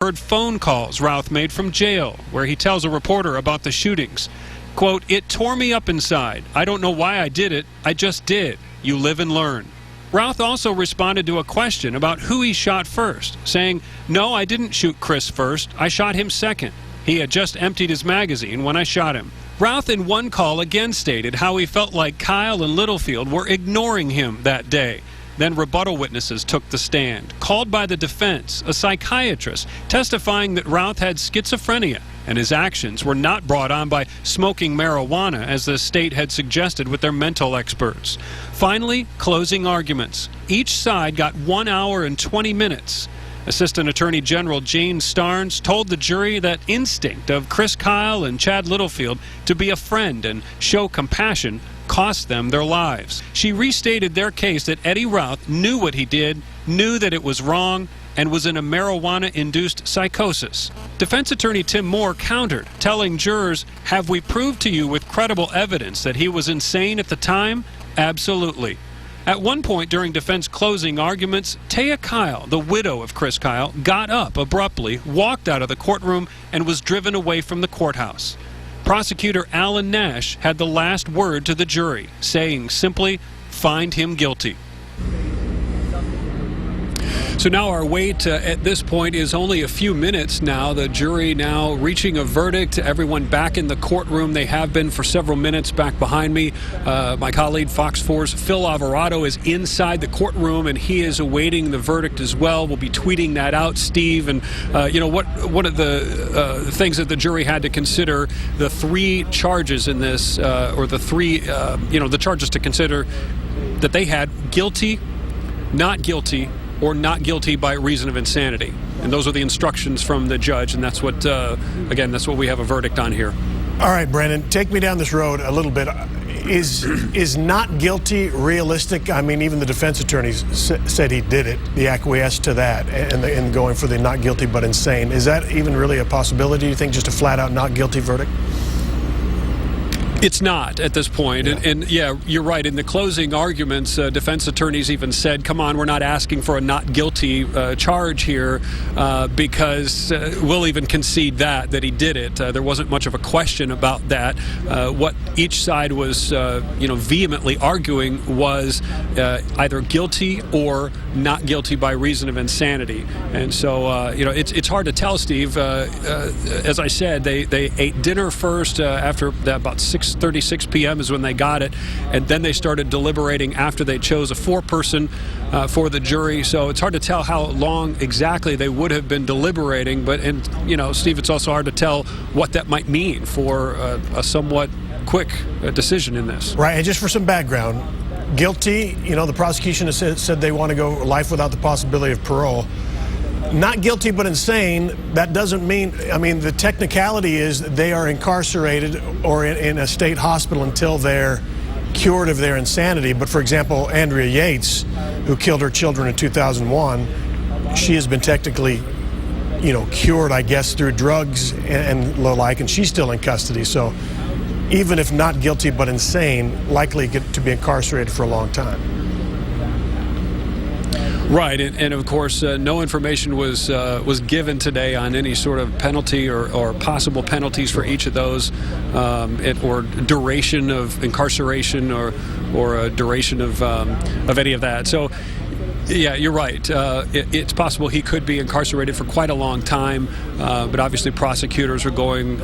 heard phone calls Routh made from jail, where he tells a reporter about the shootings. Quote, "It tore me up inside. I don't know why I did it. I just did. You live and learn." Routh also responded to a question about who he shot first, saying, "No, I didn't shoot Chris first. I shot him second. He had just emptied his magazine when I shot him." Routh in one call again stated how he felt like Kyle and Littlefield were ignoring him that day. Then rebuttal witnesses took the stand, called by the defense, a psychiatrist, testifying that Routh had schizophrenia and his actions were not brought on by smoking marijuana as the state had suggested with their mental experts. Finally, closing arguments. Each side got 1 hour and 20 minutes. Assistant Attorney General Jane Starnes told the jury that instinct of Chris Kyle and Chad Littlefield to be a friend and show compassion cost them their lives. She restated their case that Eddie Routh knew what he did, knew that it was wrong, and was in a marijuana-induced psychosis. Defense attorney Tim Moore countered, telling jurors, "Have we proved to you with credible evidence that he was insane at the time? Absolutely." At one point during defense closing arguments, Taya Kyle, the widow of Chris Kyle, got up abruptly, walked out of the courtroom, and was driven away from the courthouse. Prosecutor Alan Nash had the last word to the jury, saying simply, "Find him guilty." So now our wait at this point is only a few minutes now. The jury now reaching a verdict. Everyone back in the courtroom. They have been for several minutes back behind me. My colleague, Fox 4's Phil Alvarado, is inside the courtroom, and he is awaiting the verdict as well. We'll be tweeting that out, Steve. And, one of the things that the jury had to consider, the three charges in this, or the three, the charges to consider that they had: guilty, not guilty, or not guilty by reason of insanity. And those are the instructions from the judge, and that's what, again, that's what we have a verdict on here. All right, Brandon, take me down this road a little bit. Is not guilty realistic? I mean, even the defense attorneys said he did it. He acquiesced to that and going for the not guilty but insane. Is that even really a possibility, you think, just a flat-out not guilty verdict? It's not at this point. Yeah. And yeah, you're right. In the closing arguments, defense attorneys even said, come on, we're not asking for a not guilty charge here because we'll even concede that he did it. There wasn't much of a question about that. What each side was, vehemently arguing was either guilty or not guilty by reason of insanity. And so, it's hard to tell, Steve. As I said, they ate dinner first after that, about 6:36 p.m. is when they got it, and then they started deliberating after they chose a four-person for the jury. So it's hard to tell how long exactly they would have been deliberating. But, Steve, it's also hard to tell what that might mean for a somewhat quick decision in this. Right, and just for some background, guilty, the prosecution has said they want to go life without the possibility of parole. Not guilty but insane, that doesn't mean, the technicality is they are incarcerated or in a state hospital until they're cured of their insanity. But for example, Andrea Yates, who killed her children in 2001, she has been technically, cured, I guess, through drugs and the like, and she's still in custody. So even if not guilty but insane, likely to be incarcerated for a long time. Right, and of course, no information was given today on any sort of penalty or possible penalties for each of those, or duration of incarceration or a duration of any of that. So, yeah, you're right. It's possible he could be incarcerated for quite a long time, but obviously prosecutors are going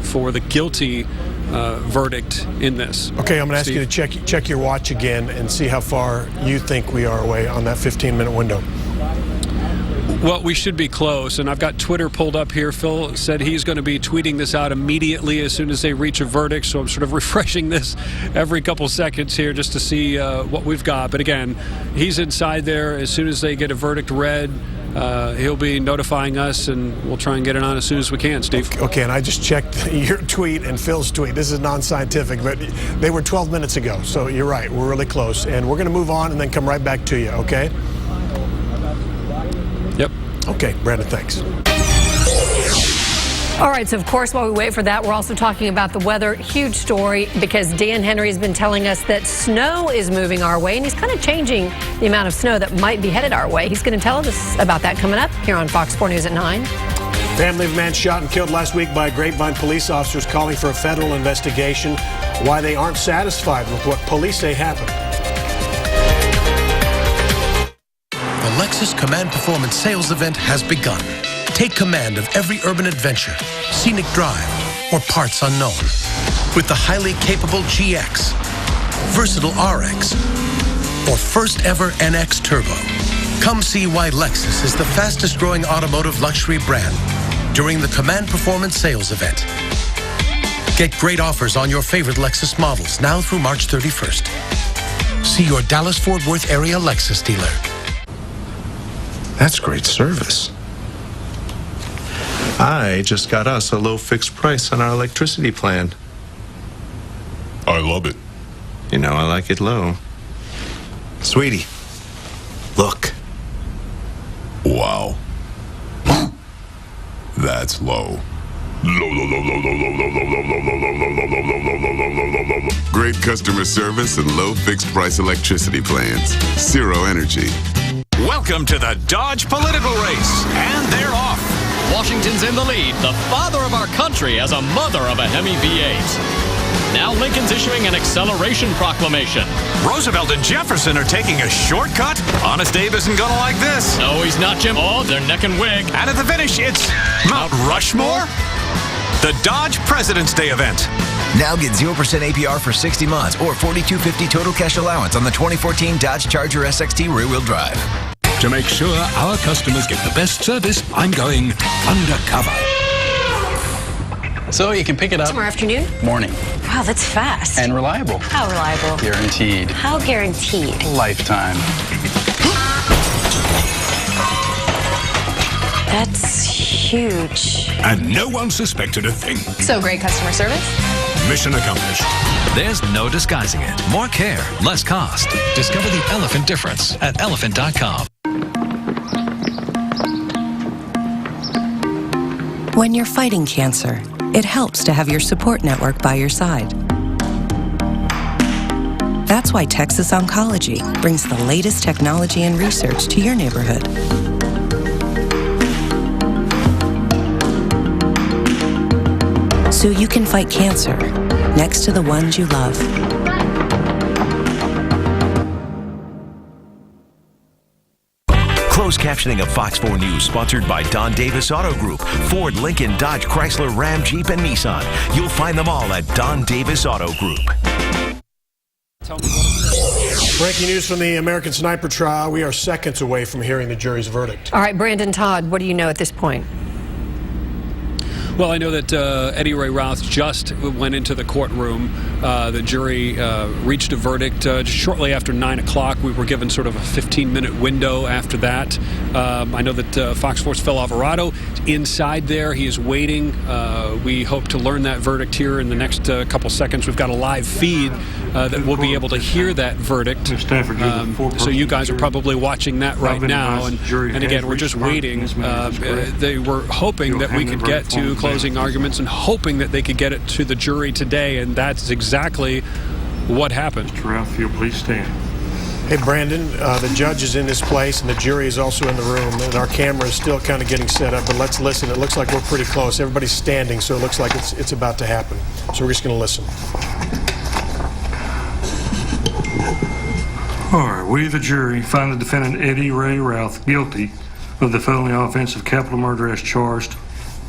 for the guilty verdict in this. Okay, I'm going to ask you to check your watch again and see how far you think we are away on that 15-minute window. Well, we should be close, and I've got Twitter pulled up here. Phil said he's going to be tweeting this out immediately as soon as they reach a verdict, so I'm sort of refreshing this every couple seconds here just to see what we've got. But again, he's inside there. As soon as they get a verdict read, he'll be notifying us, and we'll try and get it on as soon as we can, Steve. Okay, and I just checked your tweet and Phil's tweet. This is non-scientific, but they were 12 minutes ago, so you're right. We're really close, and we're going to move on and then come right back to you, okay? Yep. Okay, Brandon, thanks. All right, so of course, while we wait for that, we're also talking about the weather. Huge story because Dan Henry has been telling us that snow is moving our way, and he's kind of changing the amount of snow that might be headed our way. He's going to tell us about that coming up here on Fox 4 News at 9. Family of a man shot and killed last week by Grapevine police officers calling for a federal investigation. Why they aren't satisfied with what police say happened. The Lexus Command Performance Sales Event has begun. Take command of every urban adventure, scenic drive, or parts unknown. With the highly capable GX, versatile RX, or first ever NX Turbo. Come see why Lexus is the fastest growing automotive luxury brand during the Command Performance Sales Event. Get great offers on your favorite Lexus models now through March 31st. See your Dallas-Fort Worth area Lexus dealer. That's great service. I just got us a low fixed price on our electricity plan. I love it. You know, I like it low. Sweetie, look. Wow. That's low. Great customer service and low fixed price electricity plans. Zero Energy. Welcome to the Dodge political race, and they're off. Washington's in the lead, the father of our country as a mother of a Hemi V8. Now Lincoln's issuing an acceleration proclamation. Roosevelt and Jefferson are taking a shortcut. Honest Abe isn't gonna like this. No, he's not, Jim. Oh, they're neck and wig. And at the finish, it's Mount Rushmore? The Dodge President's Day event. Now get 0% APR for 60 months or $4,250 total cash allowance on the 2014 Dodge Charger SXT rear-wheel drive. To make sure our customers get the best service, I'm going undercover. So you can pick it up Tomorrow afternoon? Morning. Wow, that's fast. And reliable. How reliable? Guaranteed. How guaranteed? Lifetime. That's huge. And no one suspected a thing. So great customer service? Mission accomplished. There's no disguising it. More care, less cost. Discover the elephant difference at elephant.com. When you're fighting cancer, it helps to have your support network by your side. That's why Texas Oncology brings the latest technology and research to your neighborhood. So you can fight cancer next to the ones you love. Closed captioning of Fox 4 News, sponsored by Don Davis Auto Group, Ford, Lincoln, Dodge, Chrysler, Ram, Jeep, and Nissan. You'll find them all at Don Davis Auto Group. Breaking news from the American Sniper trial. We are seconds away from hearing the jury's verdict. All right, Brandon Todd, what do you know at this point? Well, I know that Eddie Ray Routh just went into the courtroom. The jury reached a verdict just shortly after 9 o'clock. We were given sort of a 15-minute window after that. I know that Fox 4's Phil Alvarado inside there. He is waiting. We hope to learn that verdict here in the next couple seconds. We've got a live feed that we'll be able to hear that verdict. So you guys are probably watching that right now. And again, we're just waiting. They were hoping that we could get to closing arguments and hoping that they could get it to the jury today, and that's exactly what happened. Mr. Routh, if you'll please stand. Hey, Brandon, the judge is in this place, and the jury is also in the room, and our camera is still kind of getting set up, but let's listen. It looks like we're pretty close. Everybody's standing, so it looks like it's about to happen. So we're just going to listen. All right, we, the jury, find the defendant Eddie Ray Routh guilty of the felony offense of capital murder as charged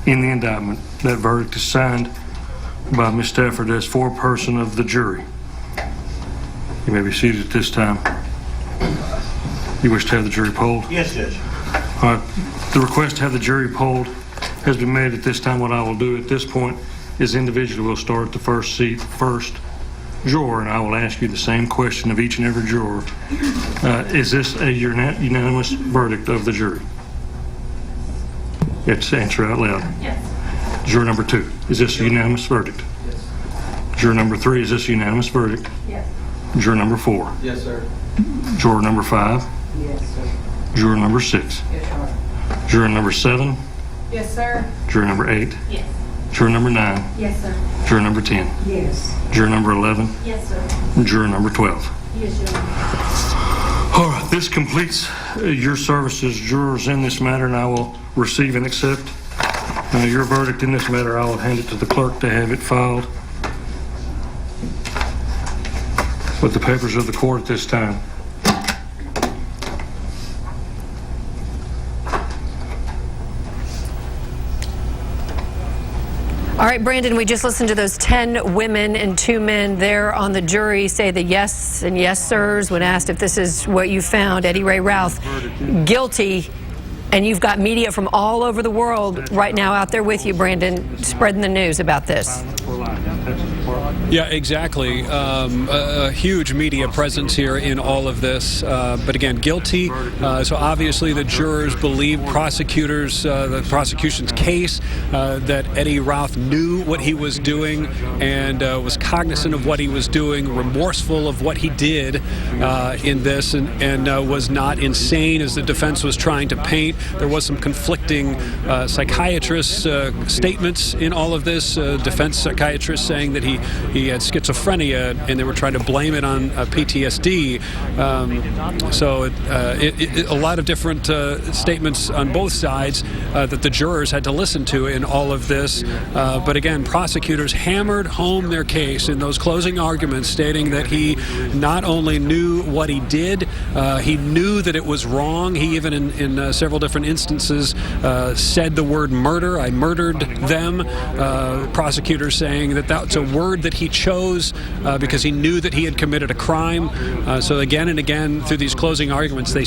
in the indictment. That verdict is signed by Ms. Stafford as foreperson of the jury. You may be seated at this time. You wish to have the jury polled? Yes, Judge. All right. The request to have the jury polled has been made at this time. What I will do at this point is individually we'll start at the first seat, first juror, and I will ask you the same question of each and every juror. Is this a unanimous verdict of the jury? You have to answer out loud. Yes. Juror number 2, is this a unanimous verdict? Yes. Juror number 3, is this a unanimous verdict? Yes. Juror number 4? Yes, sir. Juror number 5? Yes, sir. Juror number 6? Yes, sir. Juror number 7? Yes, sir. Juror number 8? Yes. Juror number 9? Yes, sir. Juror number 10? Yes. Juror number 11? Yes, sir. Juror number 12? Yes, Your Honor. All right, this completes your services, jurors, in this matter, and I will receive and accept Your verdict in this matter, I will hand it to the clerk to have it filed with the papers of the court at this time. All right, Brandon, we just listened to those 10 women and 2 men there on the jury say the yes and yes sirs when asked if this is what you found. Eddie Ray Routh guilty. And you've got media from all over the world right now out there with you, Brandon, spreading the news about this. Yeah, exactly. A huge media presence here in all of this. But again, guilty. So obviously the jurors believe prosecutors, the prosecution's case, that Eddie Routh knew what he was doing and was cognizant of what he was doing, remorseful of what he did in this, and was not insane as the defense was trying to paint. There was some conflicting psychiatrist statements in all of this. Defense psychiatrists saying that he had schizophrenia and they were trying to blame it on PTSD. So a lot of different statements on both sides that the jurors had to listen to in all of this. But again, prosecutors hammered home their case in those closing arguments, stating that he not only knew what he did, he knew that it was wrong. He even in several different instances said the word murder. I murdered them. Prosecutors saying that that's a word that he chose because he knew that he had committed a crime. So again and again through these closing arguments, they